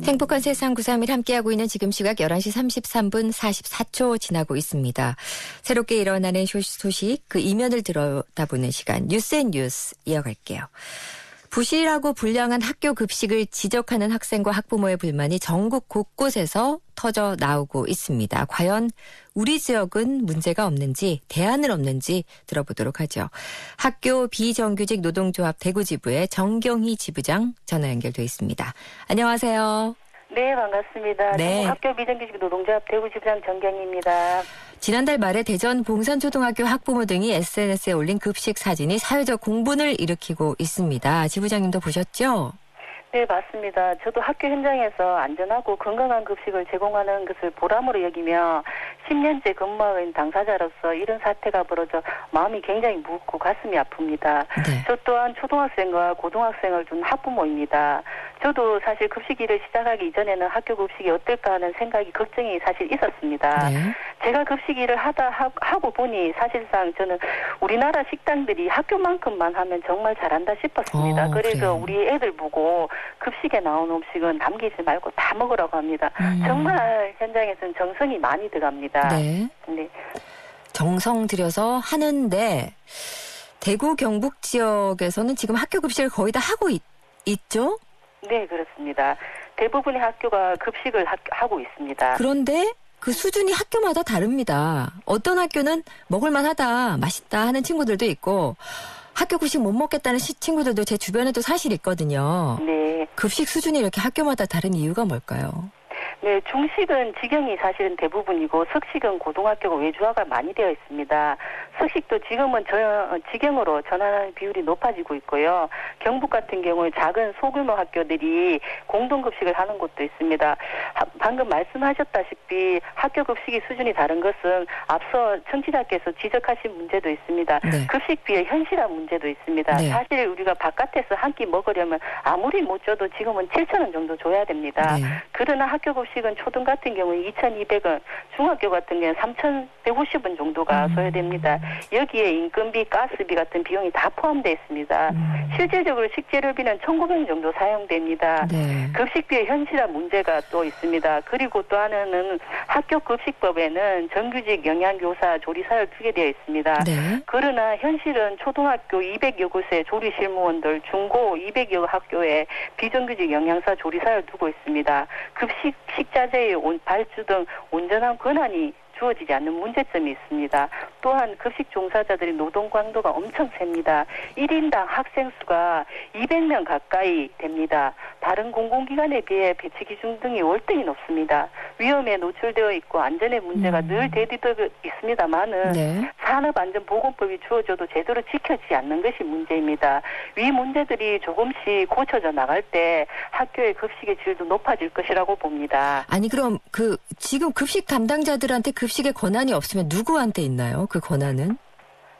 행복한 세상 931 함께하고 있는 지금 시각 11시 33분 44초 지나고 있습니다. 새롭게 일어나는 소식 그 이면을 들여다보는 시간 뉴스앤뉴스 이어갈게요. 부실하고 불량한 학교 급식을 지적하는 학생과 학부모의 불만이 전국 곳곳에서 터져 나오고 있습니다. 과연 우리 지역은 문제가 없는지 대안은 없는지 들어보도록 하죠. 학교 비정규직 노동조합 대구지부의 정경희 지부장 전화 연결돼 있습니다. 안녕하세요. 네, 반갑습니다. 네. 학교 비정규직 노동조합 대구지부장 정경희입니다. 지난달 말에 대전 봉산초등학교 학부모 등이 SNS에 올린 급식 사진이 사회적 공분을 일으키고 있습니다. 지부장님도 보셨죠? 네, 맞습니다. 저도 학교 현장에서 안전하고 건강한 급식을 제공하는 것을 보람으로 여기며 10년째 근무하고 있는 당사자로서 이런 사태가 벌어져 마음이 굉장히 무겁고 가슴이 아픕니다. 네. 저 또한 초등학생과 고등학생을 둔 학부모입니다. 저도 사실 급식 일을 시작하기 이전에는 학교 급식이 어떨까 하는 생각이 걱정이 사실 있었습니다. 네. 제가 급식 일을 하고 보니 사실상 저는 우리나라 식당들이 학교만큼만 하면 정말 잘한다 싶었습니다. 그래서 그래요. 우리 애들 보고 급식에 나온 음식은 남기지 말고 다 먹으라고 합니다. 정말 현장에서는 정성이 많이 들어갑니다. 네. 네. 정성 들여서 하는데 대구 경북 지역에서는 지금 학교 급식을 거의 다 하고 있죠? 네, 그렇습니다. 대부분의 학교가 급식을 하고 있습니다. 그런데 그 수준이 학교마다 다릅니다. 어떤 학교는 먹을만하다, 맛있다 하는 친구들도 있고 학교 급식 못 먹겠다는 친구들도 제 주변에도 사실 있거든요. 네. 급식 수준이 이렇게 학교마다 다른 이유가 뭘까요? 네, 중식은 직영이 사실은 대부분이고 석식은 고등학교가 외주화가 많이 되어 있습니다. 석식도 지금은 직영으로 전환하는 비율이 높아지고 있고요. 경북 같은 경우에 작은 소규모 학교들이 공동급식을 하는 곳도 있습니다. 방금 말씀하셨다시피 학교 급식이 수준이 다른 것은 앞서 청취자께서 지적하신 문제도 있습니다. 네. 급식비의 현실화 문제도 있습니다. 네. 사실 우리가 바깥에서 한 끼 먹으려면 아무리 못 줘도 지금은 7,000원 정도 줘야 됩니다. 네. 그러나 학교 급식은 초등 같은 경우에 2,200원, 중학교 같은 경우는 3,150원 정도가 소요됩니다. 여기에 인건비, 가스비 같은 비용이 다 포함되어 있습니다. 실질적으로 식재료비는 1,900원 정도 사용됩니다. 네. 급식비의 현실화 문제가 또 있습니다. 그리고 또 하나는 학교 급식법에는 정규직 영양교사 조리사를 두게 되어 있습니다. 네. 그러나 현실은 초등학교 200여 곳의 조리실무원들, 중고 200여 학교에 비정규직 영양사 조리사를 두고 있습니다. 급식 식자재의 발주 등 온전한 권한이 주어지지 않는 문제점이 있습니다. 또한 급식 종사자들의 노동 강도가 엄청 셉니다. 1인당 학생 수가 200명 가까이 됩니다. 다른 공공기관에 비해 배치 기준 등이 월등히 높습니다. 위험에 노출되어 있고 안전의 문제가 늘 대두되고 있습니다만은 네. 산업안전보건법이 주어져도 제대로 지켜지지 않는 것이 문제입니다. 위 문제들이 조금씩 고쳐져 나갈 때 학교의 급식의 질도 높아질 것이라고 봅니다. 아니 그럼 그 지금 급식 담당자들한테 급식의 권한이 없으면 누구한테 있나요? 그 권한은?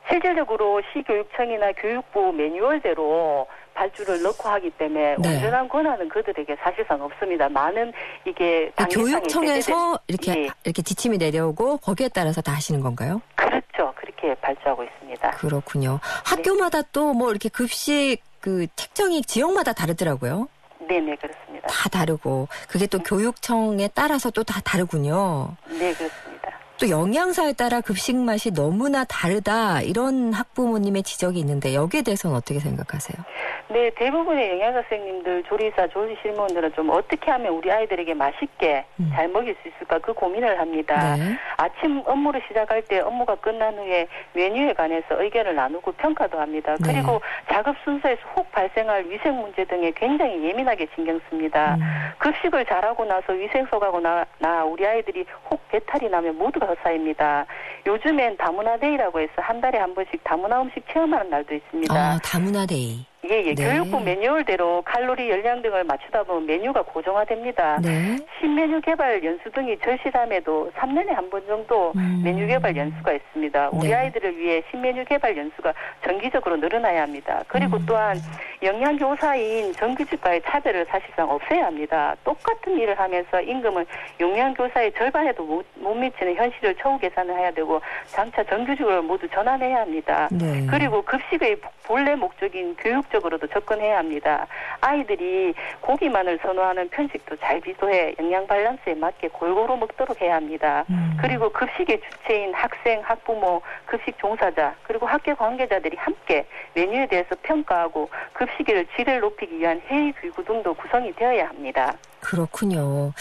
실질적으로 시교육청이나 교육부 매뉴얼대로 발주를 넣고 하기 때문에 네. 온전한 권한은 그들에게 사실상 없습니다. 많은 이게 교육청에서 예. 이렇게 지침이 내려오고 거기에 따라서 다 하시는 건가요? 그렇죠. 그렇게 발주하고 있습니다. 그렇군요. 학교마다 또 뭐 이렇게 급식 그 책정이 지역마다 다르더라고요. 네네, 그렇습니다. 다 다르고 그게 또 교육청에 따라서 또 다 다르군요. 네, 그렇습니다. 또 영양사에 따라 급식 맛이 너무나 다르다 이런 학부모님의 지적이 있는데 여기에 대해서는 어떻게 생각하세요? 네, 대부분의 영양사 선생님들, 조리사, 조리실무원들은 좀 어떻게 하면 우리 아이들에게 맛있게 잘 먹일 수 있을까 그 고민을 합니다. 네. 아침 업무를 시작할 때 업무가 끝난 후에 메뉴에 관해서 의견을 나누고 평가도 합니다. 네. 그리고 작업 순서에서 혹 발생할 위생 문제 등에 굉장히 예민하게 신경 씁니다. 급식을 잘하고 나서 위생 속하고 나 우리 아이들이 혹 배탈이 나면 모두가 헛사입니다. 요즘엔 다문화데이라고 해서 한 달에 한 번씩 다문화 음식 체험하는 날도 있습니다. 아, 다문화데이. 예. 네. 교육부 매뉴얼대로 칼로리, 열량 등을 맞추다 보면 메뉴가 고정화됩니다. 네. 신메뉴 개발 연수 등이 절실함에도 3년에 한 번 정도 메뉴 개발 연수가 있습니다. 우리 네. 아이들을 위해 신메뉴 개발 연수가 정기적으로 늘어나야 합니다. 그리고 또한 영양교사인 정규직과의 차별을 사실상 없애야 합니다. 똑같은 일을 하면서 임금은 영양교사의 절반에도 못 미치는 현실을 처우 계산을 해야 되고 장차 정규직으로 모두 전환해야 합니다. 네. 그리고 급식의 본래 목적인 교육 교육적으로도 접근해야 합니다. 아이들이 고기만을 선호하는 편식도 잘 비교해 영양 밸런스에 맞게 골고루 먹도록 해야 합니다. 그리고 급식의 주체인 학생, 학부모, 급식 종사자, 그리고 학교 관계자들이 함께 메뉴에 대해서 평가하고 급식의 질을 높이기 위한 회의 기구 등도 구성이 되어야 합니다. 그렇군요.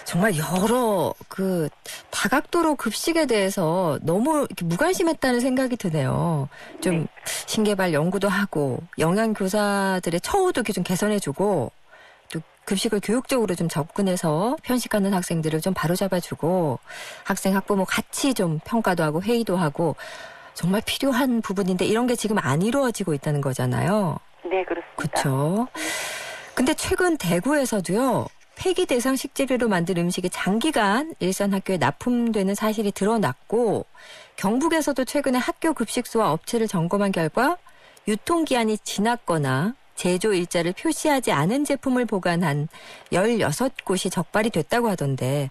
정말 여러 다각도로 급식에 대해서 너무 이렇게 무관심했다는 생각이 드네요. 좀 네. 신개발 연구도 하고 영양교사들의 처우도 이렇게 좀 개선해주고 또 급식을 교육적으로 좀 접근해서 편식하는 학생들을 좀 바로잡아주고 학생 학부모 같이 좀 평가도 하고 회의도 하고 정말 필요한 부분인데 이런 게 지금 안 이루어지고 있다는 거잖아요. 네, 그렇습니다. 그렇죠. 근데 최근 대구에서도요. 폐기 대상 식재료로 만든 음식이 장기간 일선 학교에 납품되는 사실이 드러났고 경북에서도 최근에 학교 급식소와 업체를 점검한 결과 유통기한이 지났거나 제조 일자를 표시하지 않은 제품을 보관한 16곳이 적발이 됐다고 하던데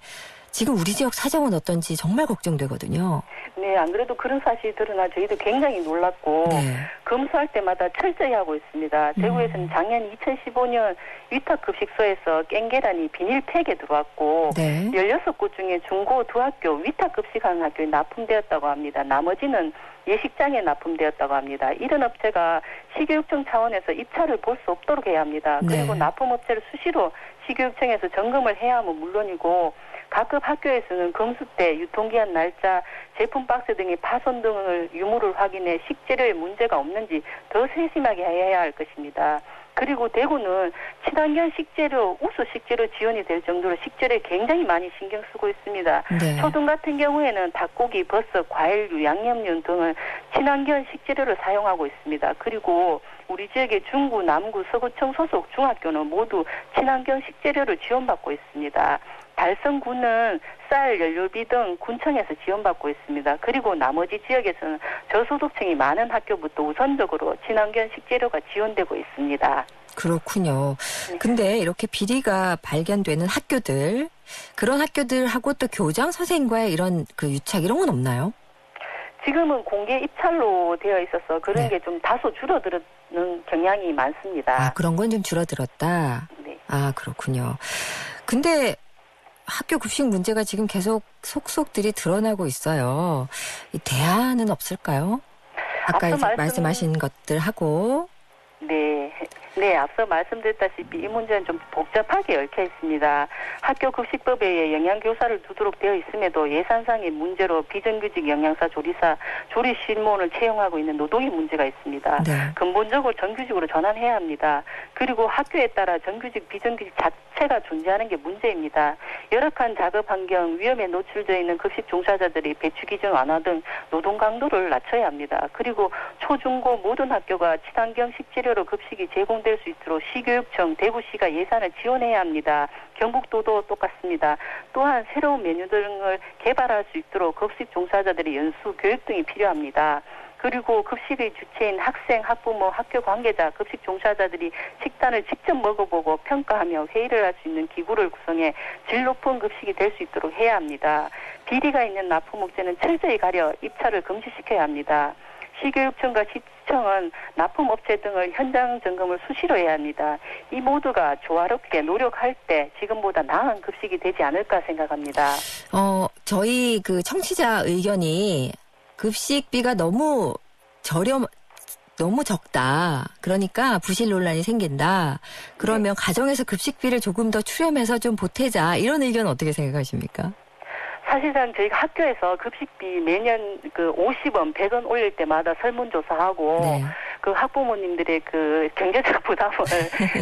지금 우리 지역 사정은 어떤지 정말 걱정되거든요. 네, 안 그래도 그런 사실이 드러나 저희도 굉장히 놀랐고 네. 검수할 때마다 철저히 하고 있습니다. 대구에서는 작년 2015년 위탁급식소에서 깽계란이 비닐 팩에 들어왔고 네. 16곳 중에 중고 두 학교 위탁급식하는 학교에 납품되었다고 합니다. 나머지는 예식장에 납품되었다고 합니다. 이런 업체가 시교육청 차원에서 입찰을 볼 수 없도록 해야 합니다. 그리고 네. 납품업체를 수시로 시교육청에서 점검을 해야 하면 물론이고 각급 학교에서는 검수 때 유통기한 날짜, 제품 박스 등의 파손 등을 유무를 확인해 식재료에 문제가 없는지 더 세심하게 해야 할 것입니다. 그리고 대구는 친환경 식재료, 우수 식재료 지원이 될 정도로 식재료에 굉장히 많이 신경 쓰고 있습니다. 네. 초등 같은 경우에는 닭고기, 버섯, 과일류, 양념류 등을 친환경 식재료를 사용하고 있습니다. 그리고 우리 지역의 중구, 남구, 서구청 소속 중학교는 모두 친환경 식재료를 지원받고 있습니다. 달성군은 쌀, 연료비 등 군청에서 지원받고 있습니다. 그리고 나머지 지역에서는 저소득층이 많은 학교부터 우선적으로 친환경 식재료가 지원되고 있습니다. 그렇군요. 근데 이렇게 비리가 발견되는 학교들, 그런 학교들하고 또 교장 선생님과의 이런 유착 이런 건 없나요? 지금은 공개 입찰로 되어 있어서 그런 네. 게 좀 다소 줄어드는 경향이 많습니다. 아, 그런 건 좀 줄어들었다. 네. 아, 그렇군요. 근데 학교 급식 문제가 지금 계속 속속들이 드러나고 있어요. 이 대안은 없을까요? 아까 앞서 이제 말씀하신 것들하고. 네, 앞서 말씀드렸다시피 이 문제는 좀 복잡하게 얽혀 있습니다. 학교 급식법에 의해 영양교사를 두도록 되어 있음에도 예산상의 문제로 비정규직 영양사 조리사, 조리 실무원을 채용하고 있는 노동의 문제가 있습니다. 네. 근본적으로 정규직으로 전환해야 합니다. 그리고 학교에 따라 정규직, 비정규직 자체가 존재하는 게 문제입니다. 열악한 작업 환경, 위험에 노출되어 있는 급식 종사자들이 배출 기준 완화 등 노동 강도를 낮춰야 합니다. 그리고 초중고 모든 학교가 친환경 식재료로 급식이 제공될 수 있도록 시교육청, 대구시가 예산을 지원해야 합니다. 경북도도 똑같습니다. 또한 새로운 메뉴 등을 개발할 수 있도록 급식 종사자들의 연수, 교육 등이 필요합니다. 그리고 급식의 주체인 학생, 학부모, 학교 관계자, 급식 종사자들이 식단을 직접 먹어보고 평가하며 회의를 할 수 있는 기구를 구성해 질 높은 급식이 될 수 있도록 해야 합니다. 비리가 있는 납품업체는 철저히 가려 입찰을 금지시켜야 합니다. 시교육청과 시청은 납품업체 등을 현장 점검을 수시로 해야 합니다. 이 모두가 조화롭게 노력할 때 지금보다 나은 급식이 되지 않을까 생각합니다. 저희 청취자 의견이 급식비가 너무 너무 적다. 그러니까 부실 논란이 생긴다. 그러면 가정에서 급식비를 조금 더 출연해서 좀 보태자. 이런 의견은 어떻게 생각하십니까? 사실상 저희가 학교에서 급식비 매년 50원, 100원 올릴 때마다 설문조사하고 네. 그 학부모님들의 경제적 부담을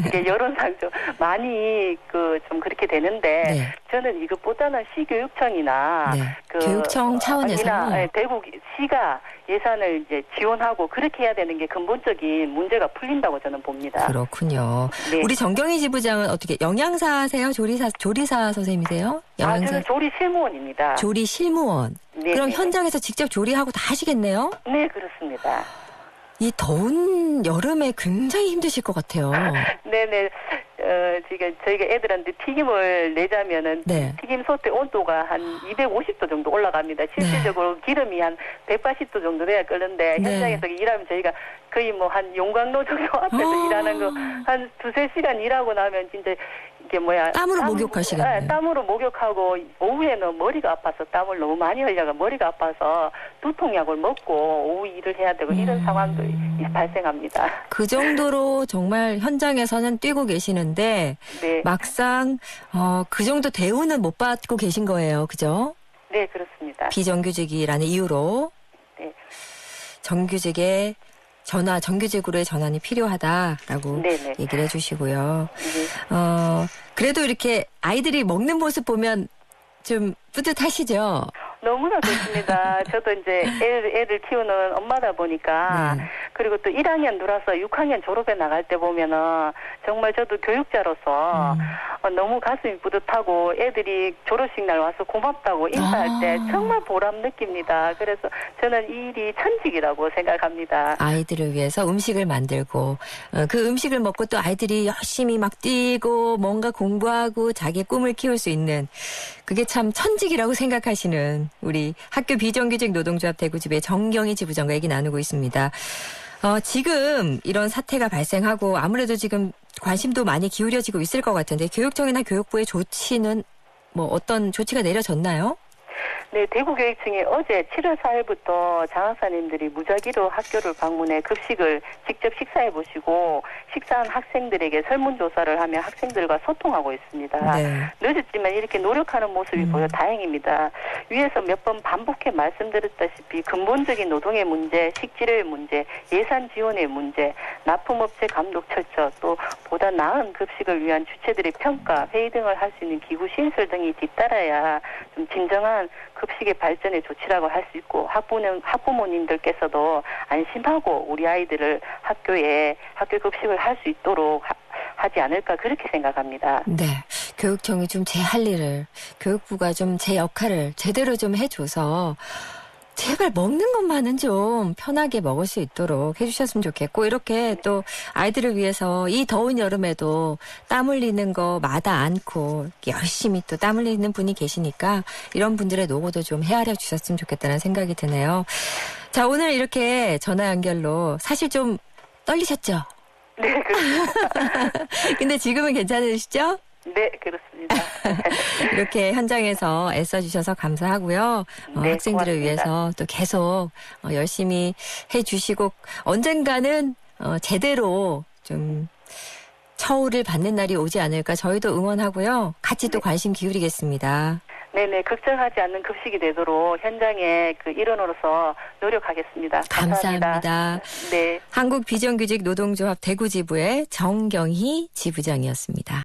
이게 여론상 좀 많이 좀 그렇게 되는데 네. 저는 이것보다는 시교육청이나 네. 교육청 차원에서 대구시가 예산을 이제 지원하고 그렇게 해야 되는 게 근본적인 문제가 풀린다고 저는 봅니다. 그렇군요. 네. 우리 정경희 지부장은 어떻게 영양사세요? 조리사 선생님이세요? 저는 조리 실무원입니다. 조리 실무원. 네, 그럼 네. 현장에서 직접 조리하고 다 하시겠네요? 네, 그렇습니다. 이 더운 여름에 굉장히 힘드실 것 같아요. 네네. 지금 저희가 애들한테 튀김을 내자면은 네. 튀김 솥의 온도가 한 250도 정도 올라갑니다. 실질적으로 기름이 한 180도 정도 돼야 끓는데 네. 현장에서 일하면 저희가 거의 뭐 한 용광로 정도 앞에서 일하는 거 한 2-3시간 일하고 나면 진짜 이게 땀으로 목욕하시겠네요. 네, 땀으로 목욕하고 오후에는 머리가 아파서 땀을 너무 많이 흘려가 머리가 아파서 두통약을 먹고 오후 일을 해야 되고 이런 상황도 발생합니다. 그 정도로 정말 현장에서는 뛰고 계시는데 네. 막상 그 정도 대우는 못 받고 계신 거예요. 그죠? 네, 그렇습니다. 비정규직이라는 이유로 네. 정규직의 정규직으로의 전환이 필요하다라고 네네. 얘기를 해주시고요. 네. 그래도 이렇게 아이들이 먹는 모습 보면 좀 뿌듯하시죠? 너무나 좋습니다. 저도 이제 애를 키우는 엄마다 보니까 네. 그리고 또 1학년 들어서 6학년 졸업에 나갈 때 보면은 정말 저도 교육자로서 너무 가슴이 뿌듯하고 애들이 졸업식 날 와서 고맙다고 인사할 때 정말 보람 느낍니다. 그래서 저는 이 일이 천직이라고 생각합니다. 아이들을 위해서 음식을 만들고 그 음식을 먹고 또 아이들이 열심히 막 뛰고 뭔가 공부하고 자기의 꿈을 키울 수 있는 그게 참 천직이라고 생각하시는 우리 학교 비정규직 노동조합 대구지부의 정경희 지부장과 얘기 나누고 있습니다. 지금 이런 사태가 발생하고 아무래도 지금 관심도 많이 기울여지고 있을 것 같은데 교육청이나 교육부의 조치는 뭐 어떤 조치가 내려졌나요? 네, 대구교육청이 어제 7월 4일부터 장학사님들이 무작위로 학교를 방문해 급식을 직접 식사해 보시고 식사한 학생들에게 설문조사를 하며 학생들과 소통하고 있습니다. 네. 늦었지만 이렇게 노력하는 모습이 보여 다행입니다. 위에서 몇 번 반복해 말씀드렸다시피 근본적인 노동의 문제, 식재료의 문제, 예산 지원의 문제, 납품업체 감독 철저, 또 보다 나은 급식을 위한 주체들의 평가, 회의 등을 할 수 있는 기구 신설 등이 뒤따라야 좀 진정한 급식의 발전의 조치라고 할 수 있고 학부모님들께서도 안심하고 우리 아이들을 학교 급식을 할 수 있도록 하지 않을까 그렇게 생각합니다. 네. 교육청이 좀 제 할 일을 교육부가 좀 제 역할을 제대로 좀 해줘서 제발 먹는 것만은 좀 편하게 먹을 수 있도록 해주셨으면 좋겠고 이렇게 또 아이들을 위해서 이 더운 여름에도 땀 흘리는 거 마다 않고 열심히 또 땀 흘리는 분이 계시니까 이런 분들의 노고도 좀 헤아려 주셨으면 좋겠다는 생각이 드네요. 자, 오늘 이렇게 전화 연결로 사실 좀 떨리셨죠? 네, 그렇습니다. 근데 지금은 괜찮으시죠? 네, 그렇습니다. 이렇게 현장에서 애써주셔서 감사하고요. 네, 학생들을 고맙습니다. 위해서 또 계속 열심히 해주시고 언젠가는 제대로 좀 처우를 받는 날이 오지 않을까 저희도 응원하고요. 같이 또 관심 기울이겠습니다. 네네, 걱정하지 않는 급식이 되도록 현장의 그 일원으로서 노력하겠습니다. 감사합니다. 네. 한국 비정규직 노동조합 대구지부의 정경희 지부장이었습니다.